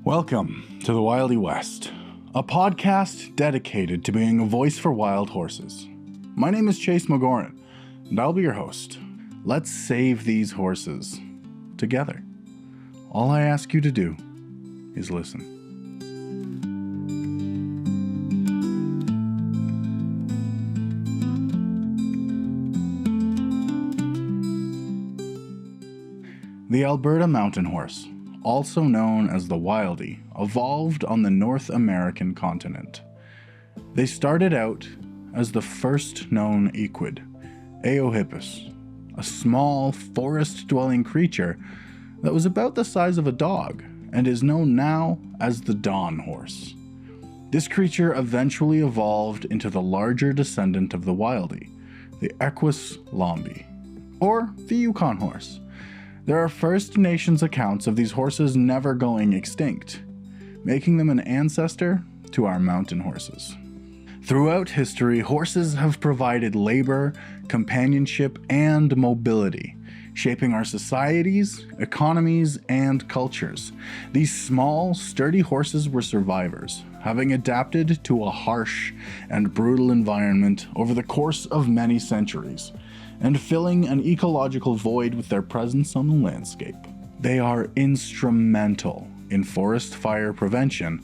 Welcome to the Wildy West, a podcast dedicated to being a voice for wild horses. My name is Chase McGoran, and I'll be your host. Let's save these horses together. All I ask you to do is listen. The Alberta mountain horse, also known as the Wildy, evolved on the North American continent. They started out as the first known equid, Eohippus, a small forest-dwelling creature that was about the size of a dog and is known now as the dawn horse. This creature eventually evolved into the larger descendant of the Wildy, the Equus lombi, or the Yukon horse. There are First Nations accounts of these horses never going extinct, making them an ancestor to our mountain horses. Throughout history, horses have provided labor, companionship, and mobility, shaping our societies, economies, and cultures. These small, sturdy horses were survivors, having adapted to a harsh and brutal environment over the course of many centuries, and filling an ecological void with their presence on the landscape. They are instrumental in forest fire prevention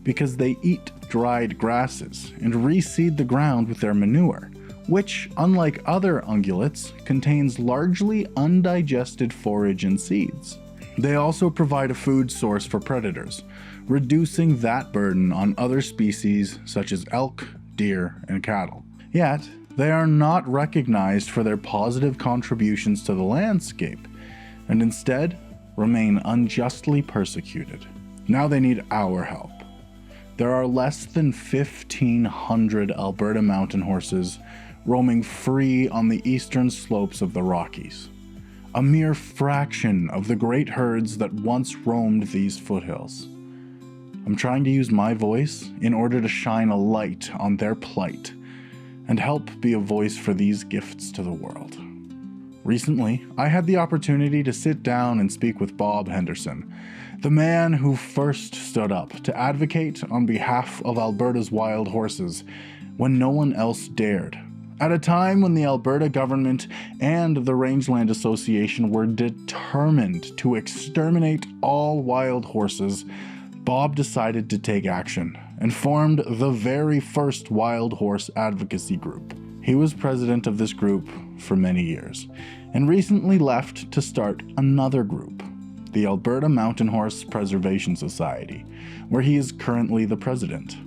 because they eat dried grasses and reseed the ground with their manure, which, unlike other ungulates, contains largely undigested forage and seeds. They also provide a food source for predators, reducing that burden on other species such as elk, deer, and cattle. Yet, they are not recognized for their positive contributions to the landscape, and instead remain unjustly persecuted. Now they need our help. There are less than 1,500 Alberta mountain horses roaming free on the eastern slopes of the Rockies, a mere fraction of the great herds that once roamed these foothills. I'm trying to use my voice in order to shine a light on their plight and help be a voice for these gifts to the world. Recently, I had the opportunity to sit down and speak with Bob Henderson, the man who first stood up to advocate on behalf of Alberta's wild horses when no one else dared. At a time when the Alberta government and the Rangeland Association were determined to exterminate all wild horses, Bob decided to take action and formed the very first wild horse advocacy group. He was president of this group for many years, and recently left to start another group, the Alberta Mountain Horse Preservation Society, where he is currently the president.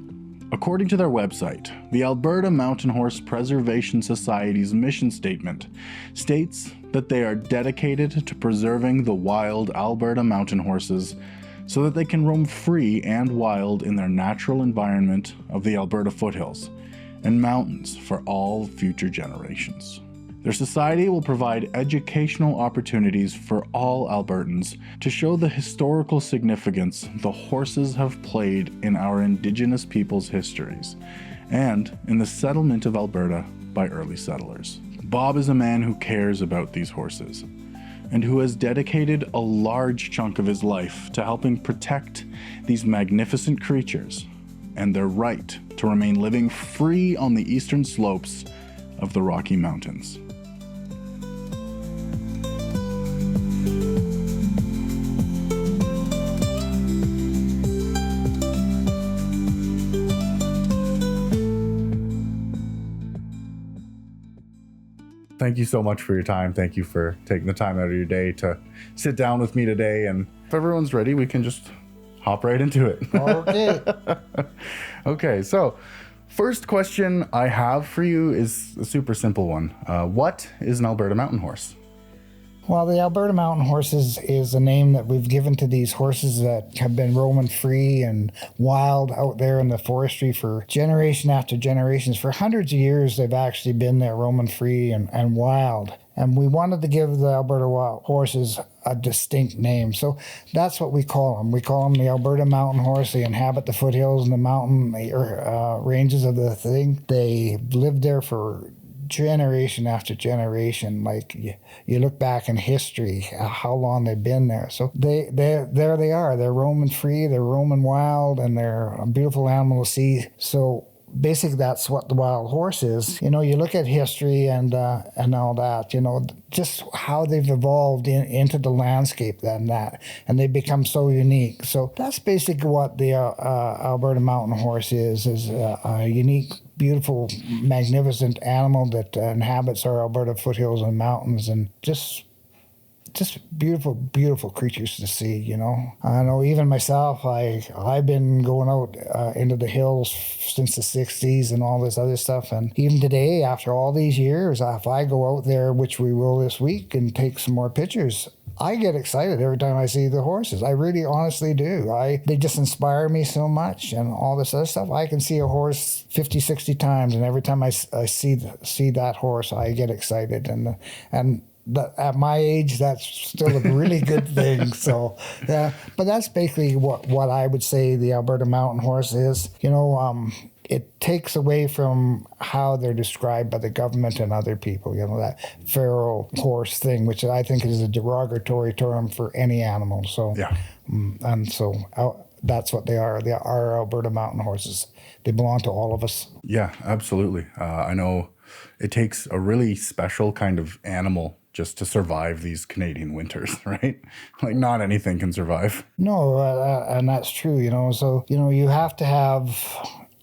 According to their website, the Alberta Mountain Horse Preservation Society's mission statement states that they are dedicated to preserving the wild Alberta mountain horses so that they can roam free and wild in their natural environment of the Alberta foothills and mountains for all future generations. Their society will provide educational opportunities for all Albertans to show the historical significance the horses have played in our Indigenous peoples' histories and in the settlement of Alberta by early settlers. Bob is a man who cares about these horses and who has dedicated a large chunk of his life to helping protect these magnificent creatures and their right to remain living free on the eastern slopes of the Rocky Mountains. Thank you so much for your time. Thank you for taking the time out of your day to sit down with me today. And if everyone's ready, we can just hop right into it. Okay. Okay, so first question I have for you is a super simple one. What is an Alberta mountain horse? Well, the Alberta Mountain Horses is a name that we've given to these horses that have been roaming free and wild out there in the forestry for generation after generations. For hundreds of years, they've actually been there roaming free and wild. And we wanted to give the Alberta wild horses a distinct name. So that's what we call them. We call them the Alberta Mountain Horse. They inhabit the foothills and the mountain ranges of the thing. They lived there for generation after generation. Like you look back in history, how long they've been there. So there they are. They're roaming free, they're roaming wild, and they're a beautiful animal to see. So basically that's what the wild horse is. You look at history and all that, just how they've evolved into the landscape and they become so unique. So that's basically what the Alberta mountain horse is a unique, beautiful, magnificent animal that inhabits our Alberta foothills and mountains, and just beautiful, beautiful creatures to see, I know even myself, I've been going out into the hills since the 60s and all this other stuff. And even today, after all these years, if I go out there, which we will this week, and take some more pictures, I get excited every time I see the horses. I really honestly do. They just inspire me so much, and all this other stuff. I can see a horse 50, 60 times, and every time I see that horse, I get excited. And at my age, that's still a really good thing. So, yeah, but that's basically what I would say the Alberta mountain horse is. It takes away from how they're described by the government and other people, that feral horse thing, which I think is a derogatory term for any animal. So, yeah. And so that's what they are. They are Alberta mountain horses. They belong to all of us. Yeah, absolutely. I know it takes a really special kind of animal just to survive these Canadian winters, right? Like not anything can survive. No, and that's true, So, you have to have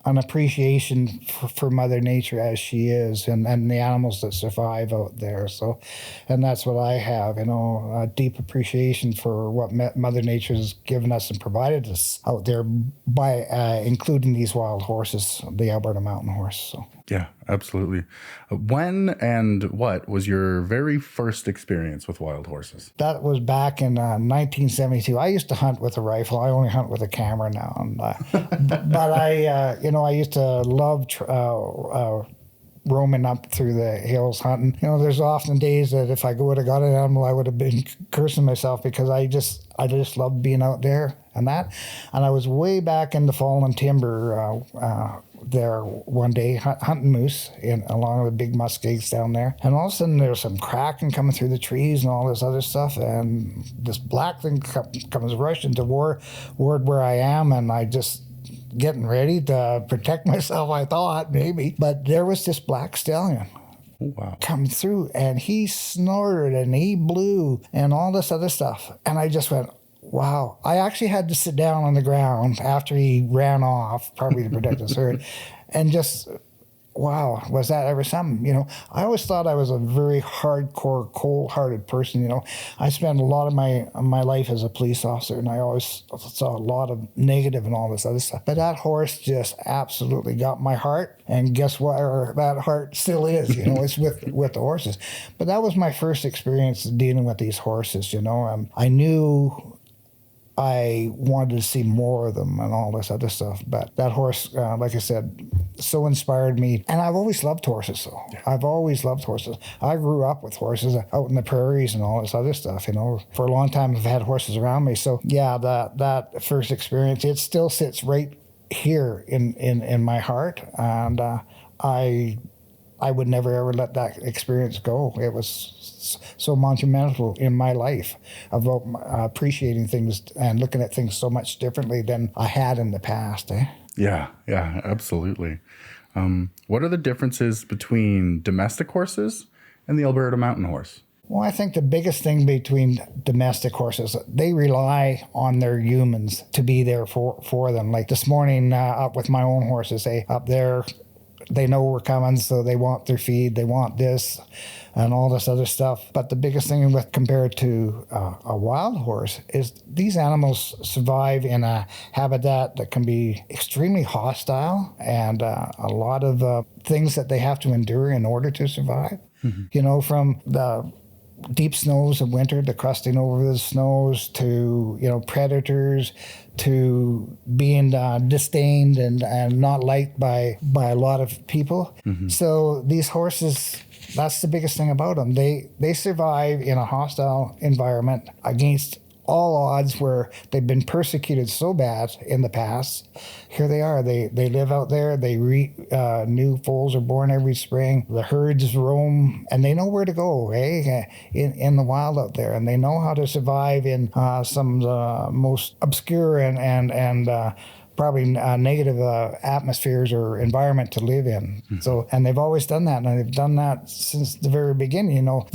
an appreciation for Mother Nature as she is, and the animals that survive out there. So, and that's what I have, a deep appreciation for what Mother Nature has given us and provided us out there by including these wild horses, the Alberta mountain horse. So. Yeah, absolutely. When and what was your very first experience with wild horses? That was back in 1972. I used to hunt with a rifle. I only hunt with a camera now. And, but I used to love roaming up through the hills hunting. There's often days that if I would have got an animal, I would have been cursing myself because I just love being out there and that. And I was way back in the fallen timber there one day hunting moose along the big muskegs down there, and all of a sudden there's some cracking coming through the trees and all this other stuff, and this black thing comes rushing toward where I am, and I just getting ready to protect myself, I thought maybe, but there was this black stallion. Wow. Come through, and he snorted and he blew and all this other stuff, and I just went, wow. I actually had to sit down on the ground after he ran off, probably to protect his herd, and just, wow, was that ever something? I always thought I was a very hardcore, cold-hearted person. I spent a lot of my life as a police officer, and I always saw a lot of negative and all this other stuff. But that horse just absolutely got my heart, and guess what? That heart still is. It's with the horses. But that was my first experience dealing with these horses. I knew I wanted to see more of them and all this other stuff. But that horse, like I said, so inspired me. And I've always loved horses, though. Yeah. I've always loved horses. I grew up with horses out in the prairies and all this other stuff, For a long time, I've had horses around me. So, yeah, that first experience, it still sits right here in my heart. And I would never, ever let that experience go. It was so monumental in my life about appreciating things and looking at things so much differently than I had in the past. Yeah, absolutely. What are the differences between domestic horses and the Alberta mountain horse? Well, I think the biggest thing between domestic horses, they rely on their humans to be there for them. Like this morning up with my own horses, up there, they know we're coming, so they want their feed, they want this and all this other stuff. But the biggest thing compared to a wild horse is these animals survive in a habitat that can be extremely hostile, and a lot of things that they have to endure in order to survive. Mm-hmm. From the deep snows of winter, the crusting over the snows, to predators, to being disdained and not liked by a lot of people. Mm-hmm. So these horses, that's the biggest thing about them. They survive in a hostile environment against all odds, where they've been persecuted so bad in the past, here they are. They live out there. New foals are born every spring. The herds roam, and they know where to go, in the wild out there, and they know how to survive in some of the most obscure and probably negative atmospheres or environment to live in. So, and they've always done that, and they've done that since the very beginning. You know,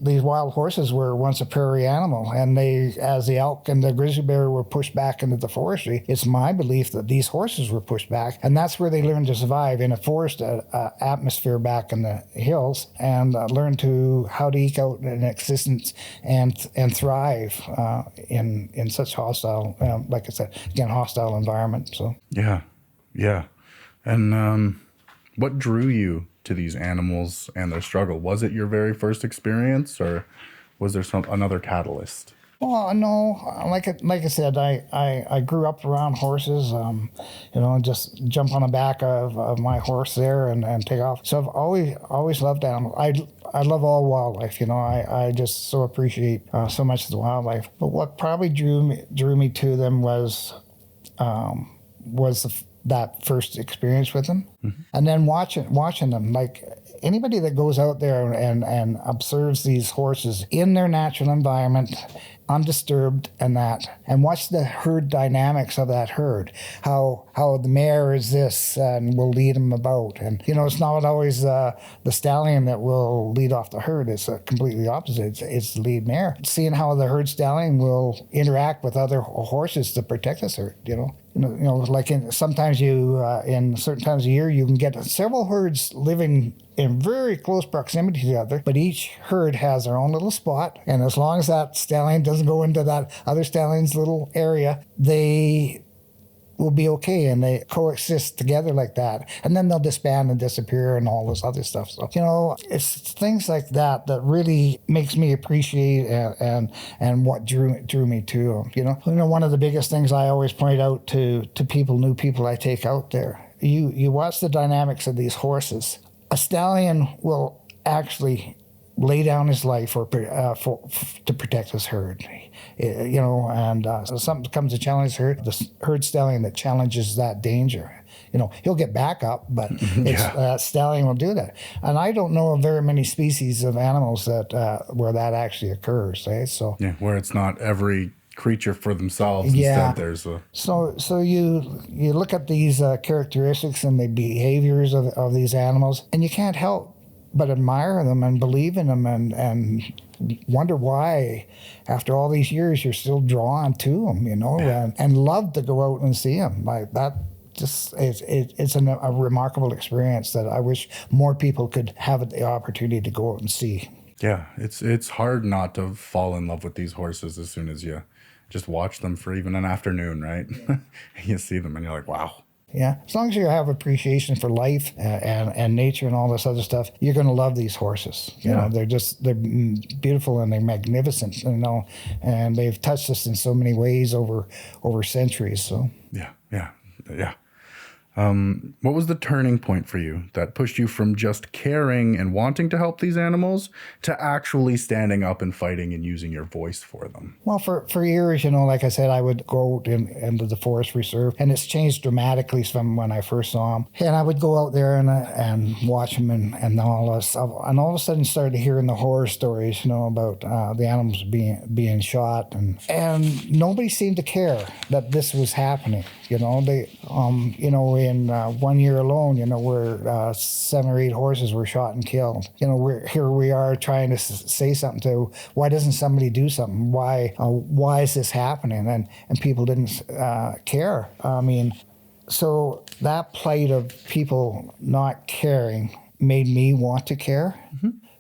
these wild horses were once a prairie animal, and as the elk and the grizzly bear were pushed back into the forestry, it's my belief that these horses were pushed back, and that's where they learned to survive in a forest atmosphere back in the hills, and learn how to eke out an existence and thrive in such hostile, like I said, again, hostile environment. So yeah. And what drew you to these animals and their struggle? Was it your very first experience, or was there another catalyst? Well, no, like I said, I grew up around horses, just jump on the back of my horse there and take off. So I've always loved animals. I love all wildlife, I just so appreciate so much of the wildlife. But what probably drew me to them was that first experience with them, and then watching them. Like anybody that goes out there and observes these horses in their natural environment, undisturbed, and watch the herd dynamics of that herd, how the mare is this and will lead them about, and it's not always the stallion that will lead off the herd. It's completely opposite. It's the lead mare. Seeing how the herd stallion will interact with other horses to protect this herd. Like sometimes in certain times of year, you can get several herds living in very close proximity to each other, but each herd has their own little spot, and as long as that stallion doesn't go into that other stallion's little area, they will be okay, and they coexist together like that, and then they'll disband and disappear and all this other stuff. So it's things like that really makes me appreciate and what drew me to them. One of the biggest things I always point out to new people I take out there, you watch the dynamics of these horses. A stallion will actually lay down his life to protect his herd, so something comes to challenge the herd stallion that challenges that danger. He'll get back up, but stallion will do that. And I don't know of very many species of animals that where that actually occurs. So where it's not every creature for themselves. Instead, there's a... So you look at these characteristics and the behaviors of these animals, and you can't help but admire them and believe in them and wonder why, after all these years, you're still drawn to them, and love to go out and see them. Like that, it's a remarkable experience that I wish more people could have the opportunity to go out and see. Yeah, it's hard not to fall in love with these horses as soon as you just watch them for even an afternoon, right? You see them and you're like, wow. Yeah, as long as you have appreciation for life and nature and all this other stuff, you're going to love these horses. They're beautiful and they're magnificent, and they've touched us in so many ways over centuries. So yeah. What was the turning point for you that pushed you from just caring and wanting to help these animals to actually standing up and fighting and using your voice for them? Well, for years, like I said, I would go out into the forest reserve, and it's changed dramatically from when I first saw them. And I would go out there and watch them and all this stuff. And all of a sudden started hearing the horror stories, about the animals being shot. And nobody seemed to care that this was happening. In 1 year alone, where 7 or 8 horses were shot and killed. Here we are trying to say something to, why doesn't somebody do something? Why is this happening? And people didn't care. So that plight of people not caring made me want to care.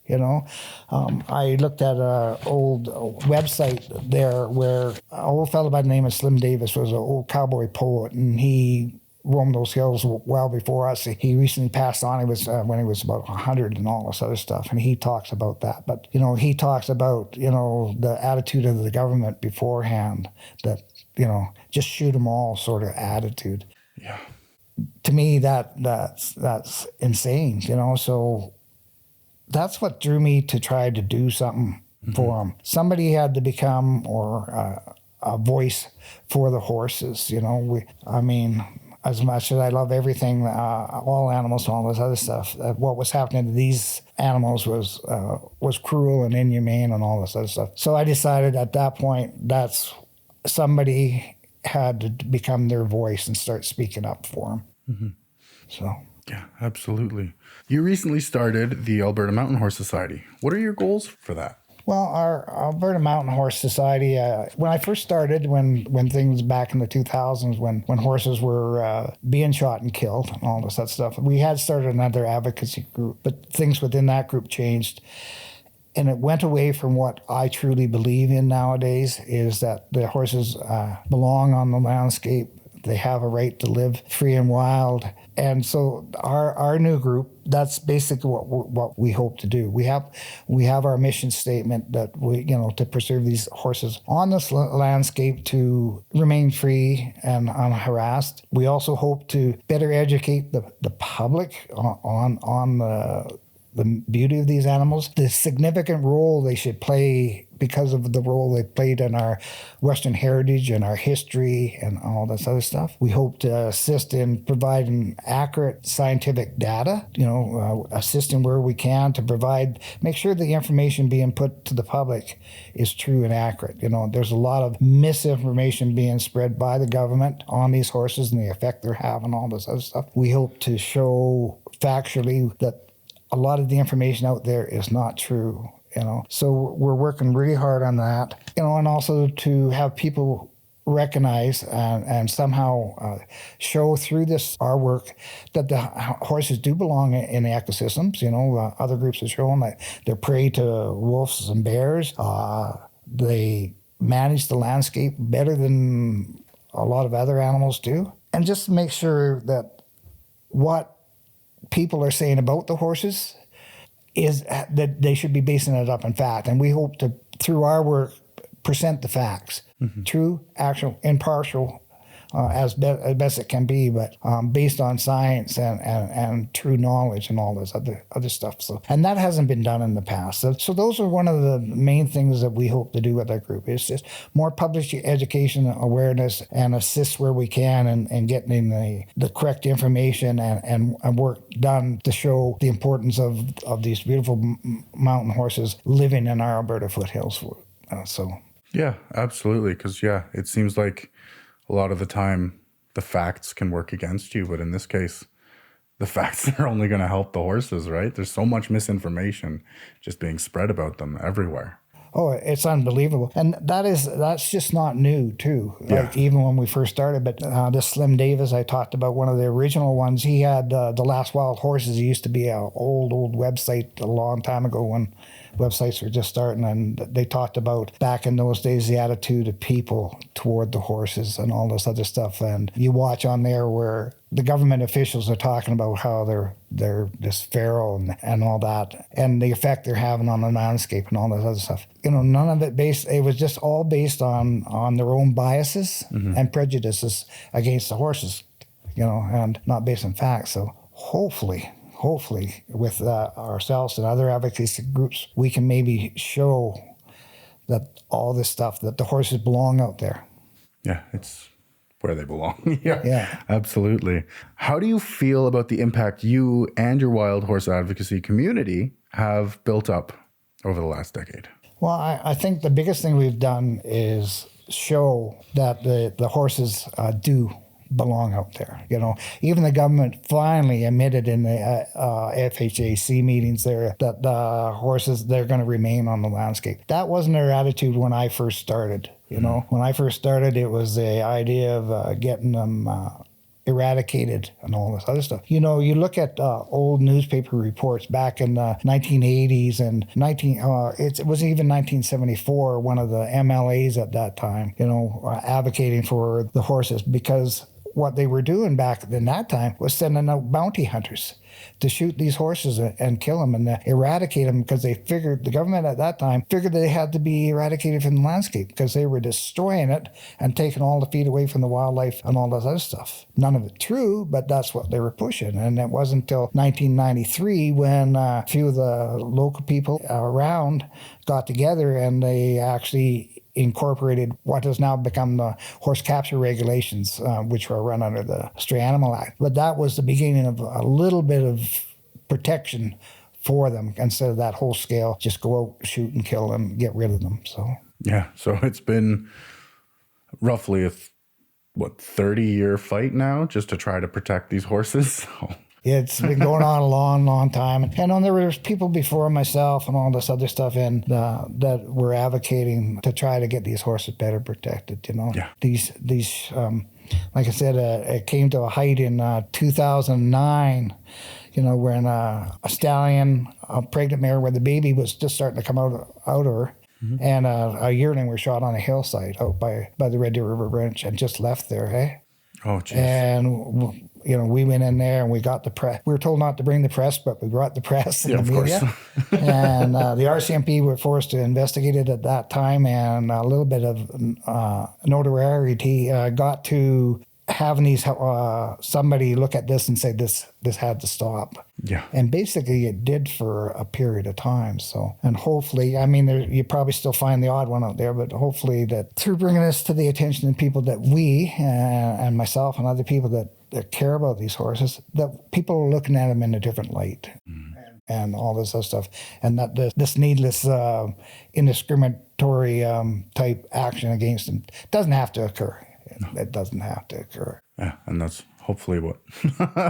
I looked at an old website there where an old fellow by the name of Slim Davis was an old cowboy poet, and he roamed those hills well before us. He recently passed on. He was when he was about 100 and all this other stuff, and he talks about that. But he talks about the attitude of the government beforehand, that just shoot them all sort of attitude. Yeah. To me, that's insane. So that's what drew me to try to do something for them. Somebody had to become a voice for the horses. As much as I love everything, all animals and all this other stuff, what was happening to these animals was cruel and inhumane and all this other stuff. So I decided at that point that's somebody had to become their voice and start speaking up for them. Mm-hmm. So. Yeah, absolutely. You recently started the Alberta Mountain Horse Society. What are your goals for that? Well, our Alberta Mountain Horse Society, when I first started, when things back in the 2000s, when horses were being shot and killed and all that stuff, we had started another advocacy group, but things within that group changed. And it went away from what I truly believe in nowadays, is that the horses belong on the landscape. They have a right to live free and wild. And so our new group, that's basically what we hope to do. We have our mission statement that to preserve these horses on this landscape, to remain free and unharassed. We also hope to better educate the public on the beauty of these animals, the significant role they should play because of the role they played in our Western heritage and our history and all this other stuff. We hope to assist in providing accurate scientific data, assisting where we can to make sure the information being put to the public is true and accurate. There's a lot of misinformation being spread by the government on these horses and the effect they're having, all this other stuff. We hope to show factually that a lot of the information out there is not true. So we're working really hard on that, and also to have people recognize and somehow show through our work that the horses do belong in the ecosystems. Other groups have shown that they're prey to wolves and bears. They manage the landscape better than a lot of other animals do. And just make sure that what people are saying about the horses is that they should be basing it up in fact. And we hope to, through our work, present the facts, true, actual, impartial, as best it can be, but based on science and true knowledge and all this other stuff. So, and that hasn't been done in the past. So those are one of the main things that we hope to do with our group. It's just more public education, awareness, and assist where we can and getting the correct information and work done to show the importance of these beautiful mountain horses living in our Alberta foothills. Yeah, absolutely. Because, it seems like a lot of the time the facts can work against you. But in this case, the facts are only going to help the horses, right? There's so much misinformation just being spread about them everywhere. Oh, it's unbelievable. And that's just not new, too. Like, even when we first started. But this Slim Davis I talked about, one of the original ones, he had The Last Wild Horses. It used to be an old website a long time ago when websites were just starting, and they talked about back in those days the attitude of people toward the horses and all this other stuff. And you watch on there where the government officials are talking about how they're just feral and all that, and the effect they're having on the landscape and all this other stuff. None of it it was just all based on their own biases and prejudices against the horses, and not based on facts. So hopefully with ourselves and other advocacy groups, we can maybe show that all this stuff, that the horses belong out there. Yeah, it's where they belong. Yeah, absolutely. How do you feel about the impact you and your wild horse advocacy community have built up over the last decade? Well, I think the biggest thing we've done is show that the horses do belong out there. Even the government finally admitted in the FHAC meetings there that the horses, they're going to remain on the landscape. That wasn't their attitude when I first started. When I first started, it was the idea of getting them eradicated and all this other stuff. You look at old newspaper reports back in the 1980s and it was even 1974, one of the MLAs at that time, advocating for the horses, because what they were doing back in that time was sending out bounty hunters to shoot these horses and kill them and eradicate them, because they figured, the government at that time figured they had to be eradicated from the landscape because they were destroying it and taking all the feed away from the wildlife and all that other stuff. None of it true, but that's what they were pushing. And it wasn't until 1993 when a few of the local people around got together and they actually incorporated what has now become the horse capture regulations, which were run under the Stray Animal Act. But that was the beginning of a little bit of protection for them, instead of that whole scale, just go out, shoot and kill them, get rid of them. So yeah, so it's been roughly a 30-year fight now just to try to protect these horses. So. It's been going on a long, long time. And there was people before myself and all this other stuff that were advocating to try to get these horses better protected, you know. Yeah. These like I said, it came to a height in 2009, you know, when a stallion, a pregnant mare where the baby was just starting to come out of her, and a yearling were shot on a hillside out by the Red Deer River Ranch and just left there, hey? Oh, jeez. And you know, we went in there and we got the press. We were told not to bring the press, but we brought the press and the media. And the RCMP were forced to investigate it at that time, and a little bit of notoriety got to having these somebody look at this and say this had to stop. Yeah. And basically it did for a period of time. So, and hopefully, I mean, you probably still find the odd one out there, but hopefully that through bringing this to the attention of people that we and myself and other people that care about these horses, that people are looking at them in a different light and all this other stuff. And that this needless, indiscriminatory type action against them doesn't have to occur. It doesn't have to occur. Yeah, and that's hopefully what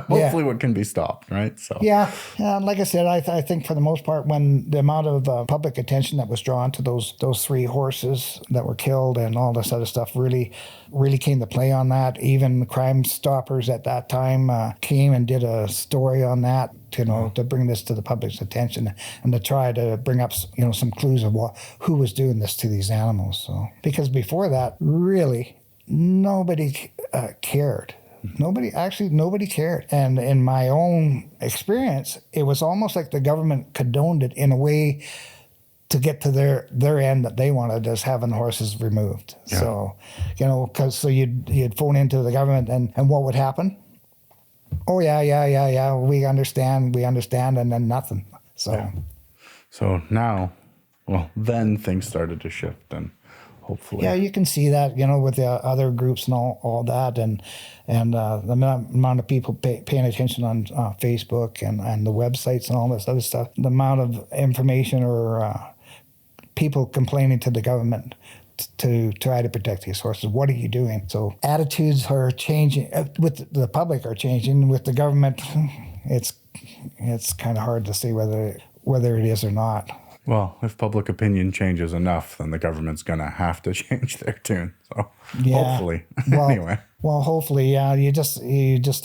what can be stopped, right? So yeah, like I said, I think for the most part, when the amount of public attention that was drawn to those 3 horses that were killed and all this other stuff really came to play on that. Even Crime Stoppers at that time came and did a story on that, you know, to bring this to the public's attention and to try to bring up, you know, some clues of who was doing this to these animals. So because before that, really nobody cared. Nobody cared. And in my own experience, it was almost like the government condoned it in a way to get to their end that they wanted, as having horses removed. Yeah. So, you know, so you'd phone into the government and what would happen? Oh, yeah, we understand, and then nothing. So, yeah. So now, well, then things started to shift and hopefully. Yeah, you can see that, you know, with the other groups and all that, and the amount of people paying attention on Facebook and the websites and all this other stuff. The amount of information or people complaining to the government to try to protect these horses. What are you doing? So attitudes are changing. With the public are changing. With the government, it's kind of hard to see whether it is or not. Well, if public opinion changes enough, then the government's going to have to change their tune. So hopefully, anyway. Well, hopefully, yeah. You just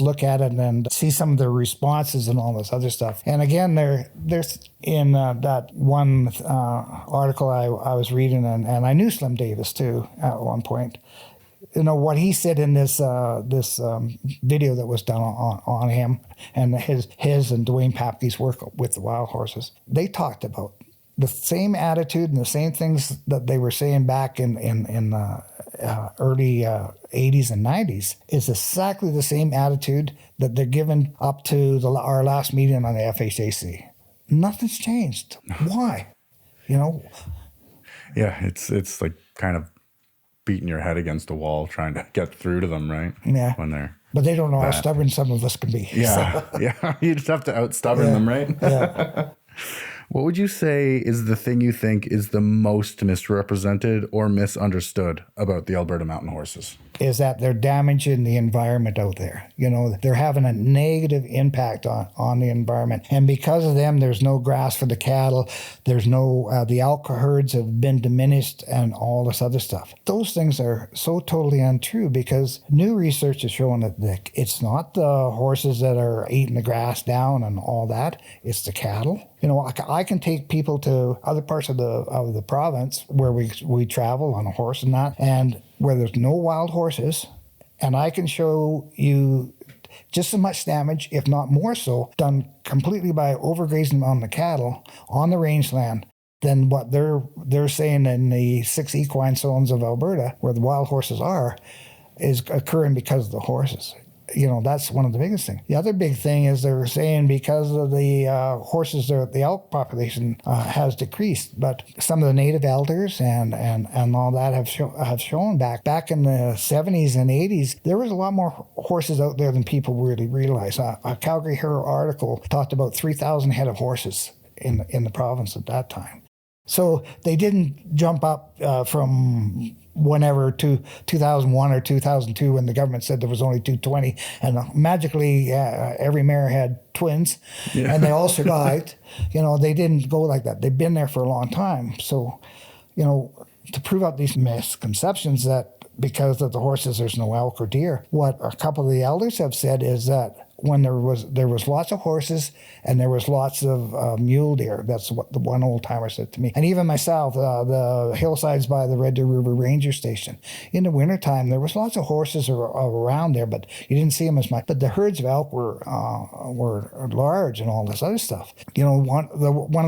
look at it and see some of the responses and all this other stuff. And again, there's in that one article I was reading, and I knew Slim Davis too at one point. You know what he said in this video that was done on him and his and Dwayne Papke's work with the wild horses. They talked about the same attitude and the same things that they were saying back in early 80s and 90s is exactly the same attitude that they're giving up to our last meeting on the FHAC. Nothing's changed. Why? You know? Yeah, it's like kind of beating your head against the wall trying to get through to them, right? Yeah. When they're But they don't know how stubborn some of us can be. Yeah, so. Yeah. You just have to out-stubborn them, right? Yeah. What would you say is the thing you think is the most misrepresented or misunderstood about the Alberta mountain horses? Is that they're damaging the environment out there. You know, they're having a negative impact on the environment. And because of them, there's no grass for the cattle. There's no, the elk herds have been diminished and all this other stuff. Those things are so totally untrue because new research is showing that it's not the horses that are eating the grass down and all that. It's the cattle. You know, I can take people to other parts of the province where we travel on a horse and that, and where there's no wild horses, And I can show you just as much damage, if not more so, done completely by overgrazing on the cattle on the rangeland than what they're saying in the 6 equine zones of Alberta, where the wild horses are, is occurring because of the horses. That's one of the biggest things. The other big thing is they're saying because of the horses, the elk population has decreased. But some of the native elders and all that have shown back in the 70s and 80s, there was a lot more horses out there than people really realize. A Calgary Herald article talked about 3,000 head of horses in the province at that time. So they didn't jump up from whenever to 2001 or 2002 when the government said there was only 220 and magically every mare had twins and they all survived. They didn't go like that. They've been there for a long time. So, to prove out these misconceptions that because of the horses there's no elk or deer, what a couple of the elders have said is that when there was lots of horses and there was lots of mule deer. That's what the one old timer said to me. And even myself, the hillsides by the Red Deer River Ranger Station. In the wintertime, there was lots of horses around there, but you didn't see them as much. But the herds of elk were large and all this other stuff. One of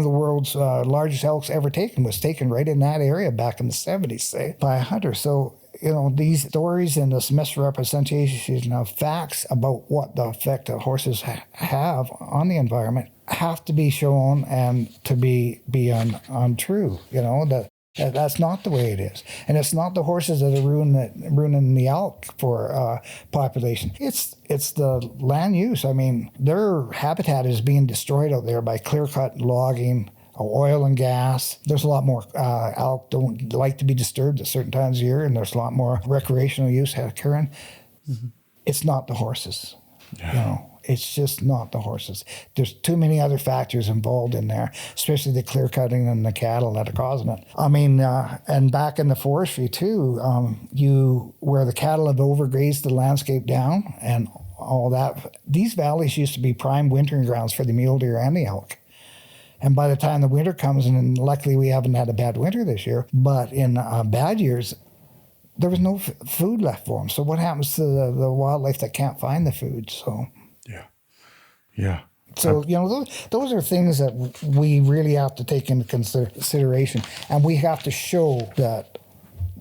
the world's largest elks ever taken was taken right in that area back in the 70s, say, by a hunter. So these stories and this misrepresentation of facts about what the effect that horses have on the environment have to be shown and to be untrue. That's not the way it is. And it's not the horses that are ruining the elk for population. It's the land use. I mean, their habitat is being destroyed out there by clear-cut logging, oil and gas. There's a lot more elk don't like to be disturbed at certain times of year, and there's a lot more recreational use occurring. Mm-hmm. It's not the horses. Yeah. It's just not the horses. There's too many other factors involved in there, especially the clear cutting and the cattle that are causing it. I mean, and back in the forestry too, where the cattle have overgrazed the landscape down and all that. These valleys used to be prime wintering grounds for the mule deer and the elk. And by the time the winter comes, and luckily we haven't had a bad winter this year, but in bad years, there was no food left for them. So what happens to the wildlife that can't find the food? So yeah. So those are things that we really have to take into consideration, and we have to show that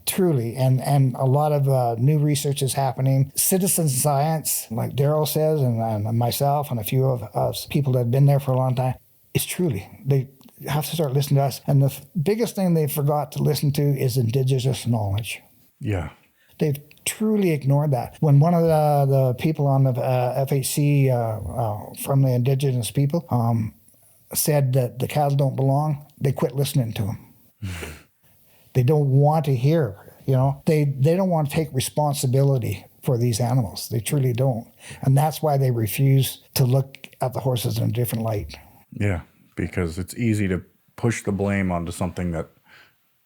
truly, and a lot of new research is happening. Citizen science, like Daryl says, and myself and a few of us people that have been there for a long time. It's truly, they have to start listening to us. And the biggest thing they forgot to listen to is Indigenous knowledge. Yeah. They've truly ignored that. When one of the people on the FHC from the Indigenous people said that the cattle don't belong, they quit listening to them. They don't want to hear, They don't want to take responsibility for these animals. They truly don't. And that's why they refuse to look at the horses in a different light. Yeah, because it's easy to push the blame onto something that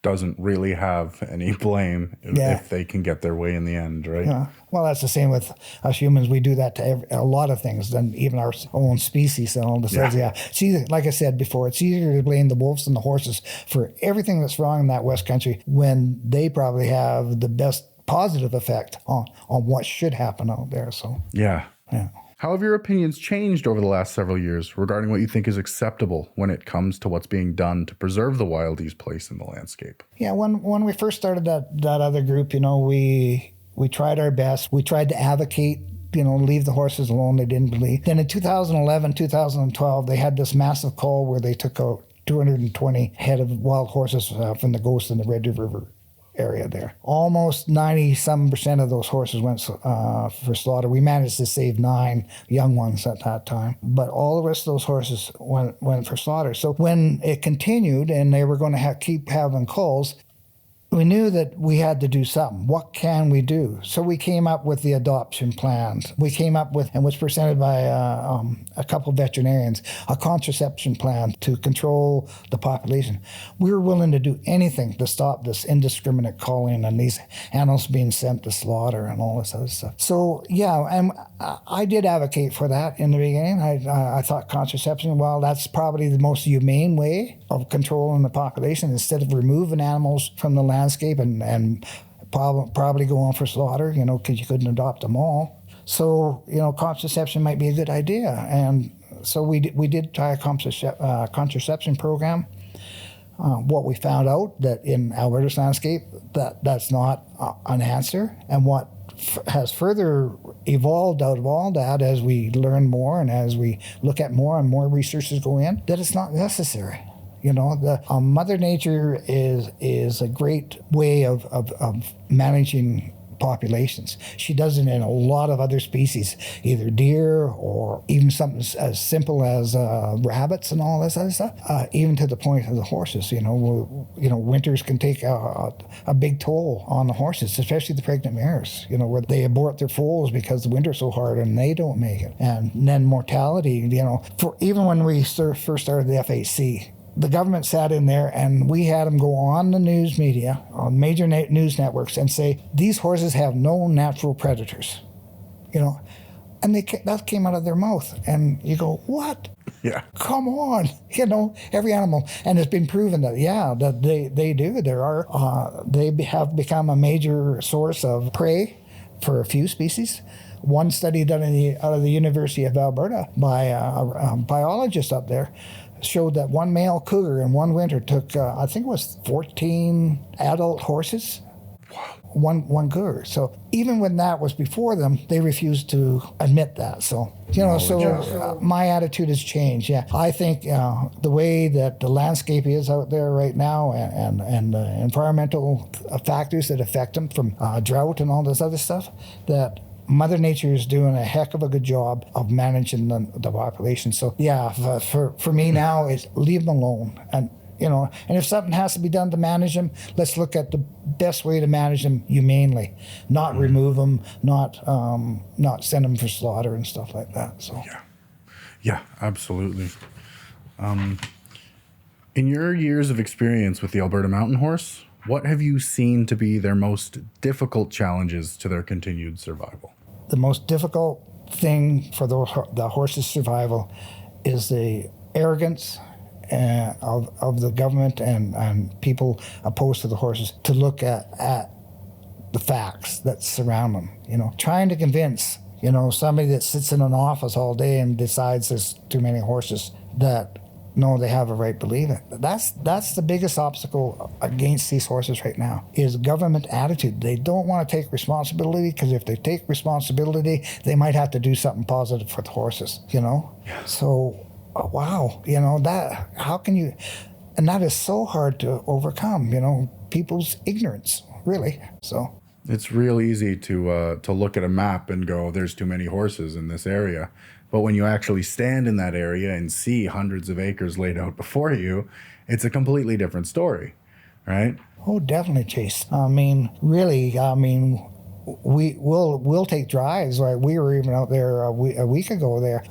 doesn't really have any blame if they can get their way in the end, right? Yeah. Well, that's the same with us humans. We do that to a lot of things, than even our own species. And all this. It's easy, like I said before, it's easier to blame the wolves and the horses for everything that's wrong in that West Country when they probably have the best positive effect on what should happen out there. So yeah. How have your opinions changed over the last several years regarding what you think is acceptable when it comes to what's being done to preserve the Wildies' place in the landscape? Yeah, when we first started that other group, we tried our best. We tried to advocate, leave the horses alone. They didn't believe. Then in 2011, 2012, they had this massive call where they took out 220 head of wild horses from the Ghost and the Red Deer River area there. Almost 90% of those horses went for slaughter. We managed to save 9 young ones at that time, but all the rest of those horses went for slaughter. So when it continued and they were going to keep having culls, we knew that we had to do something. What can we do? So we came up with the adoption plans. We came up with, and was presented by a couple of veterinarians, a contraception plan to control the population. We were willing to do anything to stop this indiscriminate culling and these animals being sent to slaughter and all this other stuff. So yeah, and I did advocate for that in the beginning. I thought contraception, well, that's probably the most humane way of controlling the population. Instead of removing animals from the landscape and probably go on for slaughter, because you couldn't adopt them all. So, contraception might be a good idea. And so we did try a contraception program. What we found out that in Alberta's landscape, that's not an answer. And what has further evolved out of all that as we learn more and as we look at more and more researchers go in, that it's not necessary. Mother Nature is a great way of managing populations. She does it in a lot of other species, either deer or even something as simple as rabbits and all this other stuff, even to the point of the horses. Winters can take a big toll on the horses, especially the pregnant mares, where they abort their foals because the winter's so hard and they don't make it. And then mortality, for even when we first started the FHC, the government sat in there and we had them go on the news media, on major news networks, and say, these horses have no natural predators, and that came out of their mouth. And you go, what? Yeah. Come on, every animal. And it's been proven that, that they do. They have become a major source of prey for a few species. One study done out of the University of Alberta by a biologist up there showed that one male cougar in one winter took, I think it was 14 adult horses. Wow. One cougar. So even when that was before them, they refused to admit that. So, my attitude has changed. Yeah. I think the way that the landscape is out there right now and the environmental factors that affect them from drought and all this other stuff, that Mother Nature is doing a heck of a good job of managing the population. So for me now is leave them alone. And and if something has to be done to manage them, let's look at the best way to manage them humanely, not remove them, not send them for slaughter and stuff like that. So yeah, absolutely. In your years of experience with the Alberta mountain horse, what have you seen to be their most difficult challenges to their continued survival? The most difficult thing for the horse's survival is the arrogance of the government and people opposed to the horses to look at the facts that surround them. Trying to convince, somebody that sits in an office all day and decides there's too many horses that no, they have a right to believe it. That's the biggest obstacle against these horses right now is government attitude. They don't want to take responsibility because if they take responsibility, they might have to do something positive for the horses, Yeah. So, wow, that, how can you, and that is so hard to overcome, people's ignorance, really, so. It's real easy to look at a map and go, there's too many horses in this area. But when you actually stand in that area and see hundreds of acres laid out before you, it's a completely different story, right? Oh, definitely, Chase. We'll take drives. Right? We were even out there a week ago there,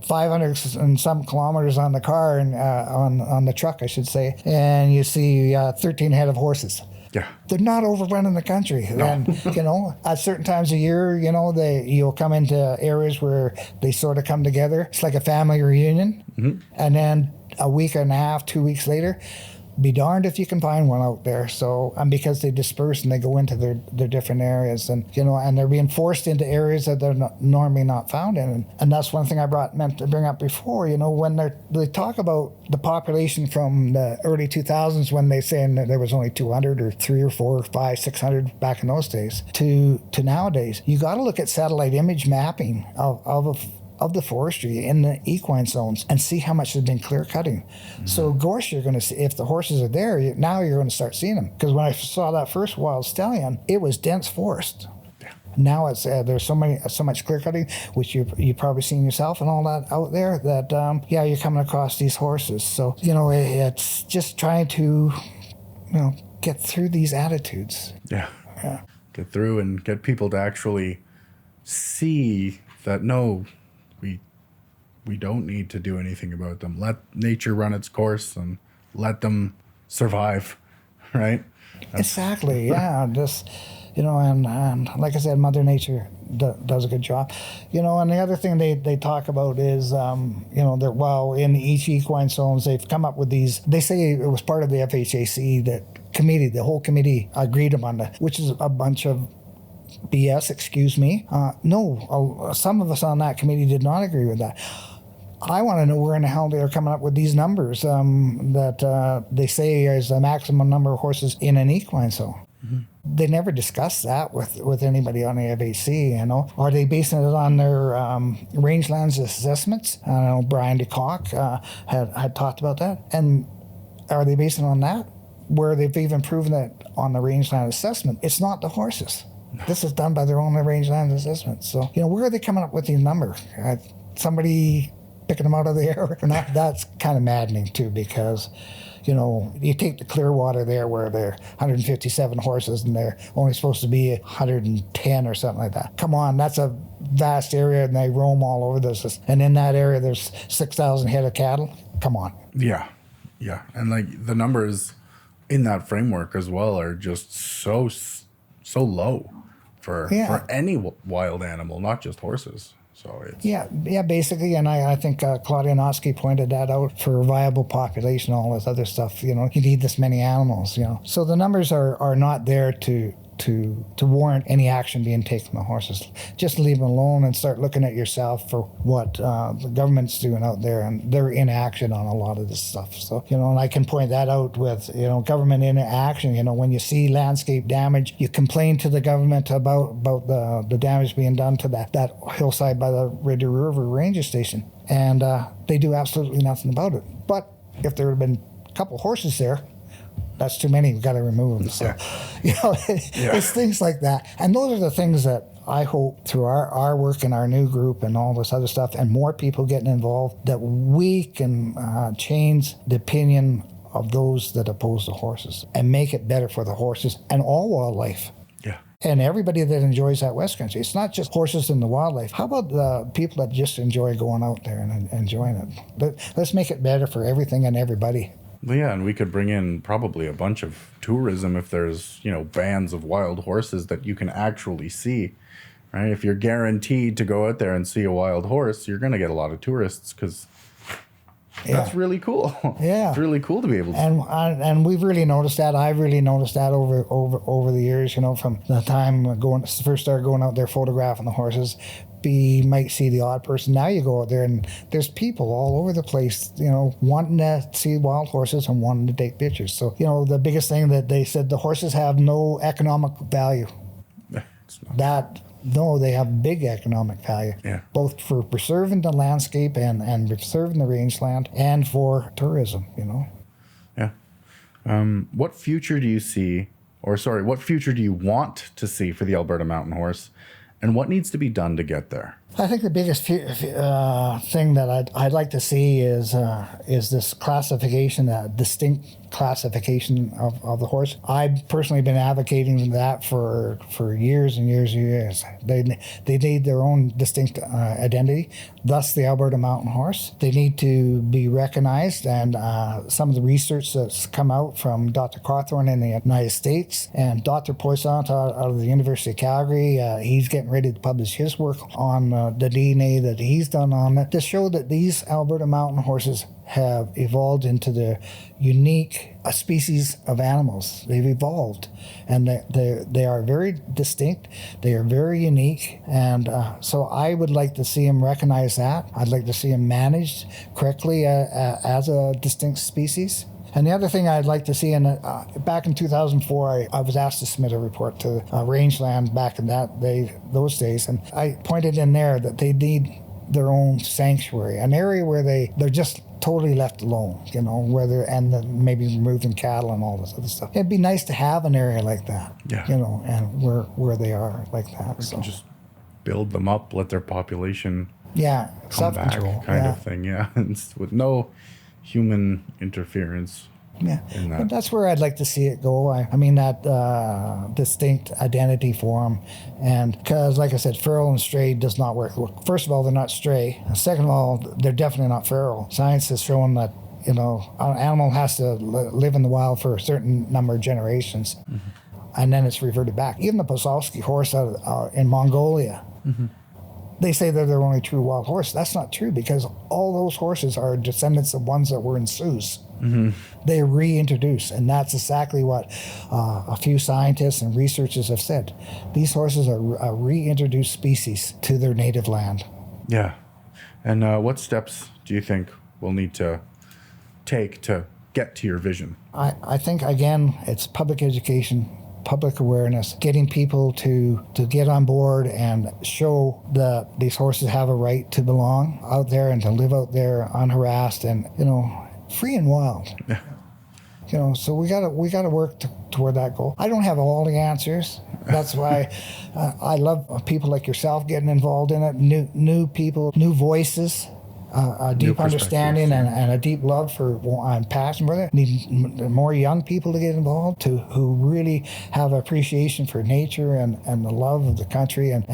500 and some kilometers on the car and on the truck, I should say, and you see 13 head of horses. Yeah. They're not overrunning the country. No. And, at certain times of year, you'll come into areas where they sort of come together. It's like a family reunion. Mm-hmm. And then a week and a half, 2 weeks later, be darned if you can find one out there. So, and because they disperse and they go into their different areas and, and they're being forced into areas that they're normally not found in. And that's one thing I meant to bring up before, when they talk about the population from the early 2000s when they saying that there was only 200 or 3 or 4 or 5, 600 back in those days to nowadays, you got to look at satellite image mapping of the forestry in the equine zones and see how much has been clear cutting. Mm-hmm. So of course you're going to see, if the horses are there, now you're going to start seeing them. Because when I saw that first wild stallion, it was dense forest. Yeah. Now it's there's so much clear cutting, which you've probably seen yourself and all that out there, that you're coming across these horses. So it's just trying to get through these attitudes. Yeah. Get through and get people to actually see that we don't need to do anything about them. Let nature run its course and let them survive, right? Exactly, yeah. Just, and like I said, Mother Nature does a good job. And the other thing they talk about is, in each equine zones, they've come up with these, they say it was part of the FHAC that the whole committee agreed upon that, which is a bunch of BS, excuse me. No, some of us on that committee did not agree with that. I want to know where in the hell they're coming up with these numbers that they say is the maximum number of horses in an equine show. They never discussed that with anybody on the FHC, you know. Are they basing it on their rangelands assessments? I know Brian DeCock had talked about that. And are they basing it on that? Where they've even proven that on the rangeland assessment, it's not the horses. This is done by their own rangeland assessment. So, you know, where are they coming up with these numbers? Somebody picking them out of the air or not? That's kind of maddening too, because, you know, you take the Clearwater there where there are 157 horses and they're only supposed to be 110 or something like that. Come on, that's a vast area and they roam all over this. And in that area, there's 6,000 head of cattle. Come on. Yeah. And like the numbers in that framework as well are just so low for any wild animal, not just horses. So it's basically, and I think Claudia Notsky pointed that out for a viable population, all this other stuff. You know, you need this many animals. You know, so the numbers are not there to warrant any action being taken on horses. Just leave them alone and start looking at yourself for what the government's doing out there, and they're inaction on a lot of this stuff. So, you know, and I can point that out with, you know, government inaction. You know, when you see landscape damage, you complain to the government about the damage being done to that hillside by the Red Deer River Ranger Station, and they do absolutely nothing about it. But if there had been a couple horses there, that's too many. We've got to remove them. So, you know, it's things like that. And those are the things that I hope through our work in our new group and all this other stuff and more people getting involved, that we can change the opinion of those that oppose the horses and make it better for the horses and all wildlife. Yeah. And everybody that enjoys that West Country. It's not just horses and the wildlife. How about the people that just enjoy going out there and enjoying it? Let's make it better for everything and everybody. Yeah, and we could bring in probably a bunch of tourism if there's, you know, bands of wild horses that you can actually see, right? If you're guaranteed to go out there and see a wild horse, you're going to get a lot of tourists because that's really cool. Yeah. It's really cool to be able to. And we've really noticed that. I've really noticed that over the years, you know, from the time first started going out there photographing the horses. You might see the odd person. Now you go out there and there's people all over the place, you know, wanting to see wild horses and wanting to take pictures. So, you know, the biggest thing that they said, the horses have no economic value. No, they have big economic value, both for preserving the landscape and preserving the rangeland and for tourism, you know. What future do you want to see for the Alberta mountain horse? And what needs to be done to get there? I think the biggest thing that I'd like to see is this classification, distinct classification of the horse. I've personally been advocating that for years and years and years. They need their own distinct identity, thus the Alberta mountain horse. They need to be recognized, and some of the research that's come out from Dr. Cawthorne in the United States and Dr. Poissant out of the University of Calgary, he's getting ready to publish his work on the DNA that he's done on it to show that these Alberta mountain horses have evolved into the unique species of animals. They've evolved, and they are very distinct. They are very unique, and so I would like to see them recognize that. I'd like to see them managed correctly as a distinct species. And the other thing I'd like to see, back in 2004, I was asked to submit a report to Rangeland back in those days, and I pointed in there that they need their own sanctuary, an area where they're just totally left alone, you know, and maybe removing cattle and all this other stuff. It'd be nice to have an area like that, you know, and where they are like that. So just build them up, let their population come back, kind of thing, with no human interference. But that's where I'd like to see it go. I mean, that distinct identity for them. And because, like I said, feral and stray does not work. Well, first of all, they're not stray. Second of all, they're definitely not feral. Science has shown that, you know, an animal has to live in the wild for a certain number of generations. And then it's reverted back. Even the Posowski horse in Mongolia, they say they're their only true wild horse. That's not true, because all those horses are descendants of ones that were in zoos. They reintroduce, and that's exactly what a few scientists and researchers have said. These horses are a reintroduced species to their native land. Yeah. And what steps do you think we'll need to take to get to your vision? I think, again, it's public education, public awareness, getting people to get on board and show that these horses have a right to belong out there and to live out there unharassed and, free and wild. Yeah. So we gotta work toward that goal. I don't have all the answers. That's why I love people like yourself getting involved in it. New people, new voices, a deep understanding and a deep love for and passion for it. Need more young people to get involved who really have appreciation for nature and the love of the country and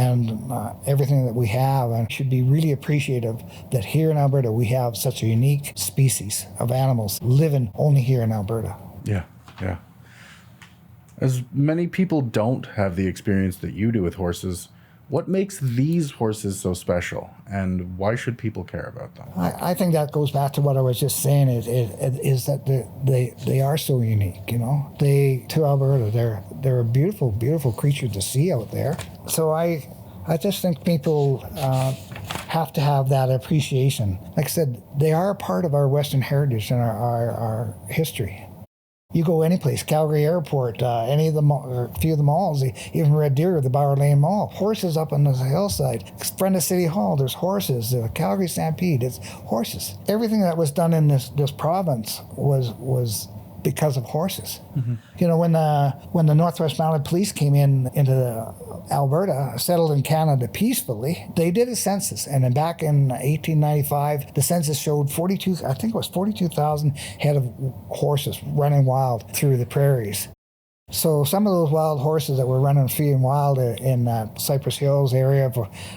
everything that we have, and should be really appreciative that here in Alberta we have such a unique species of animals living only here in Alberta. Yeah. As many people don't have the experience that you do with horses, what makes these horses so special, and why should people care about them? I think that goes back to what I was just saying. Is that they are so unique. To Alberta, they're a beautiful, beautiful creature to see out there. So I just think people have to have that appreciation. Like I said, they are a part of our Western heritage and our history. You go any place, Calgary Airport, any of the or a few of the malls, even Red Deer, the Bower Lane Mall, horses up on the hillside. In front of City Hall, there's horses. The Calgary Stampede, it's horses. Everything that was done in this province was because of horses. When the Northwest Mounted Police came into Alberta, settled in Canada peacefully, they did a census, and then back in 1895, the census showed 42,000 head of horses running wild through the prairies. So some of those wild horses that were running free and wild in that Cypress Hills area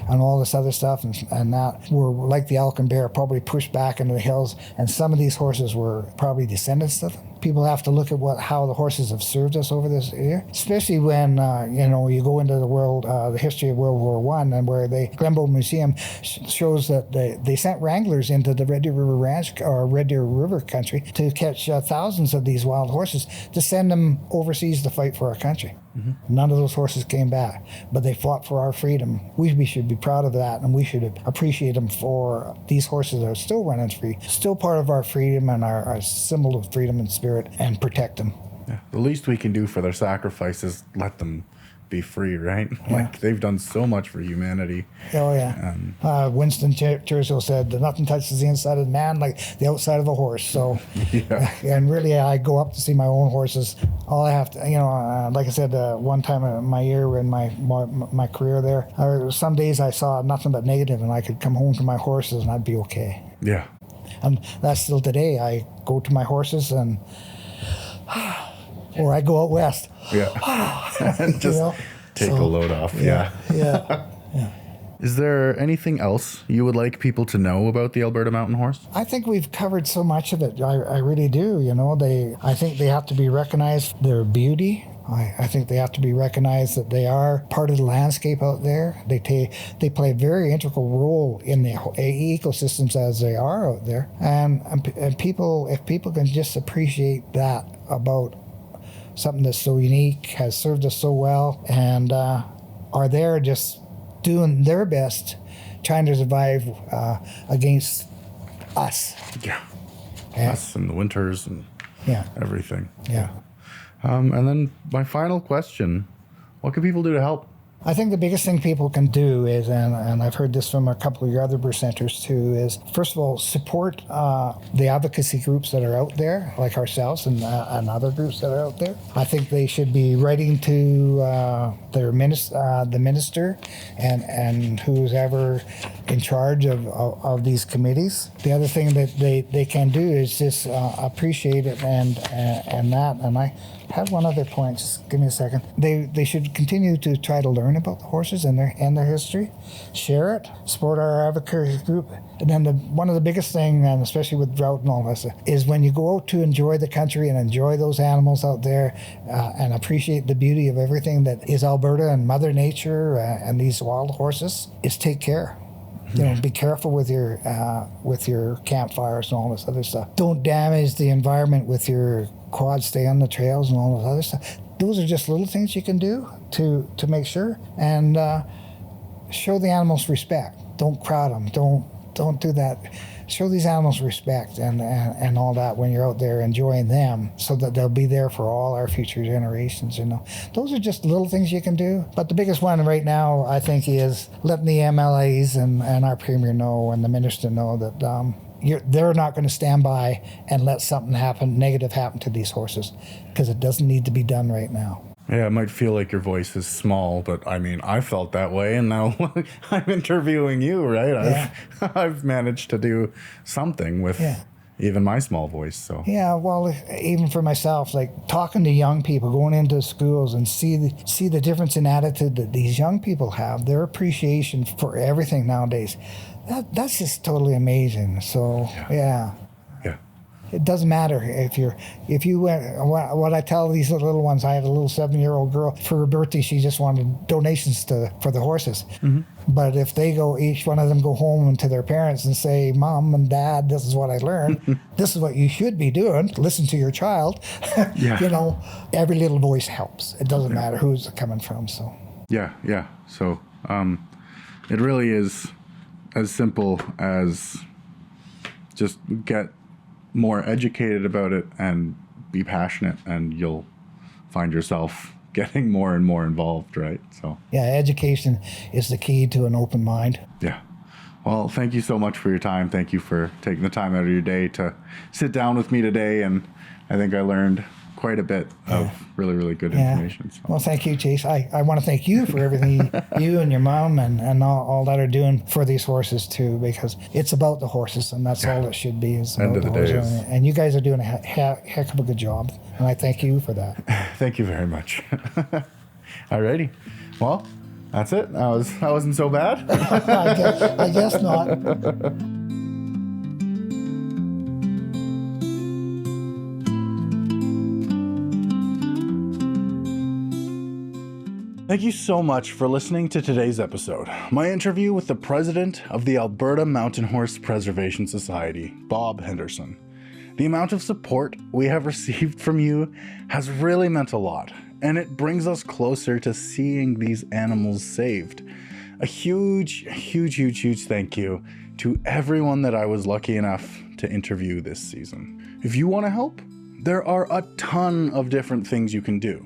and all this other stuff and that were like the elk and bear, probably pushed back into the hills, and some of these horses were probably descendants of them. People have to look at how the horses have served us over this year, especially when you go into the history of World War I, and where the Glenbow Museum shows that they sent wranglers into the Red Deer River Ranch or Red Deer River country to catch thousands of these wild horses to send them overseas to fight for our country. None of those horses came back, but they fought for our freedom. We should be proud of that, and we should appreciate them for these horses that are still running free, still part of our freedom and our symbol of freedom and spirit, and protect them. Yeah. The least we can do for their sacrifice is let them be free, right? Yeah. Like, they've done so much for humanity. Oh, yeah. Winston Churchill said that nothing touches the inside of man like the outside of a horse. So, and really, I go up to see my own horses. All I have to, like I said, one time in my year in my career there, some days I saw nothing but negative, and I could come home to my horses and I'd be okay. Yeah. And that's still today. I go to my horses and... or I go out west. Yeah. And just take a load off. Yeah. Is there anything else you would like people to know about the Alberta Mountain Horse? I think we've covered so much of it. I really do. I think they have to be recognized, their beauty. I think they have to be recognized that they are part of the landscape out there. They play a very integral role in the ecosystems as they are out there. And if people can just appreciate that about something that's so unique, has served us so well, and are there just doing their best, trying to survive against us. Yeah. Us and the winters and everything. Yeah. And then my final question, what can people do to help? I think the biggest thing people can do is, and I've heard this from a couple of your other presenters too, is first of all, support the advocacy groups that are out there, like ourselves and other groups that are out there. I think they should be writing to the minister and who's ever in charge of these committees. The other thing that they can do is just appreciate it and that. And I have one other point. Just give me a second. They should continue to try to learn about the horses and their history, share it, support our advocacy group. And then one of the biggest things, and especially with drought and all this, is when you go out to enjoy the country and enjoy those animals out there and appreciate the beauty of everything that is Alberta and Mother Nature and these wild horses, is take care. Be careful with your campfires and all this other stuff. Don't damage the environment with your quad. Stay on the trails and all this other stuff. Those are just little things you can do to make sure, and show the animals respect. Don't crowd them. Don't do that. Show these animals respect and all that when you're out there enjoying them, so that they'll be there for all our future generations. Those are just little things you can do. But the biggest one right now, I think, is letting the MLAs and our premier know and the minister know that they're not going to stand by and let something negative happen to these horses, because it doesn't need to be done right now. Yeah, it might feel like your voice is small, but I mean, I felt that way, and now I'm interviewing you, right? Yeah. I've managed to do something with even my small voice. So yeah, well, even for myself, like talking to young people, going into schools and see the difference in attitude that these young people have, their appreciation for everything nowadays. That's just totally amazing. So yeah. It doesn't matter if you went. What I tell these little ones, I had a little 7-year-old girl, for her birthday, she just wanted donations for the horses. Mm-hmm. But if each one of them go home to their parents and say, "Mom and Dad, this is what I learned. This is what you should be doing. Listen to your child." Every little voice helps. It doesn't matter who's it coming from. So yeah. So it really is as simple as just get more educated about it and be passionate, and you'll find yourself getting more and more involved, right? So yeah, education is the key to an open mind. Yeah. Well, thank you so much for your time. Thank you for taking the time out of your day to sit down with me today, and I think I learned quite a bit of really, really good information. So. Well, thank you, Chase. I want to thank you for everything you and your mom and all that are doing for these horses too, because it's about the horses, and that's all it should be. Is End of the day. And you guys are doing a heck of a good job, and I thank you for that. Thank you very much. Alrighty. Well, that's it. That wasn't so bad. I guess not. Thank you so much for listening to today's episode. My interview with the president of the Alberta Mountain Horse Preservation Society, Bob Henderson. The amount of support we have received from you has really meant a lot, and it brings us closer to seeing these animals saved. A huge thank you to everyone that I was lucky enough to interview this season. If you want to help, there are a ton of different things you can do.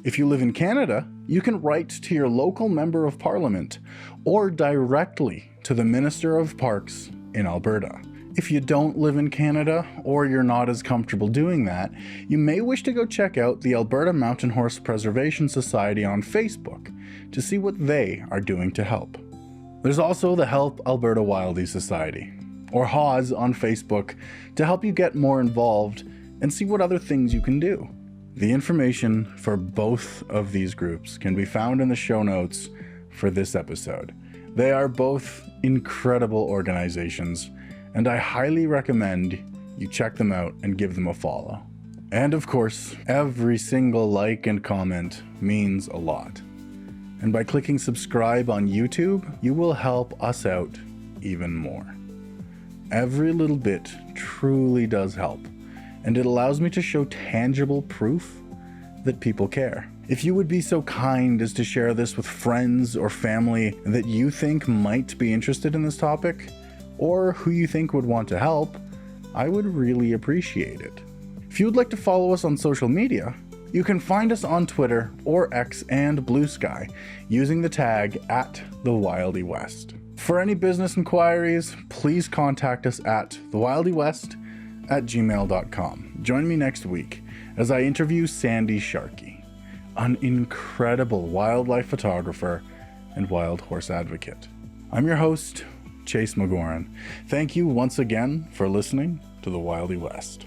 If you live in Canada, you can write to your local member of parliament or directly to the Minister of Parks in Alberta. If you don't live in Canada or you're not as comfortable doing that, you may wish to go check out the Alberta Mountain Horse Preservation Society on Facebook to see what they are doing to help. There's also the Help Alberta Wildies Society, or HAWS, on Facebook to help you get more involved and see what other things you can do. The information for both of these groups can be found in the show notes for this episode. They are both incredible organizations, and I highly recommend you check them out and give them a follow. And of course, every single like and comment means a lot. And by clicking subscribe on YouTube, you will help us out even more. Every little bit truly does help, and it allows me to show tangible proof that people care. If you would be so kind as to share this with friends or family that you think might be interested in this topic, or who you think would want to help, I would really appreciate it. If you would like to follow us on social media, you can find us on Twitter or X and Blue Sky using the tag @TheWildyWest. For any business inquiries, please contact us at thewildywest@gmail.com. Join me next week as I interview Sandy Sharkey, an incredible wildlife photographer and wild horse advocate. I'm your host, Chase McGoran. Thank you once again for listening to The Wildy West.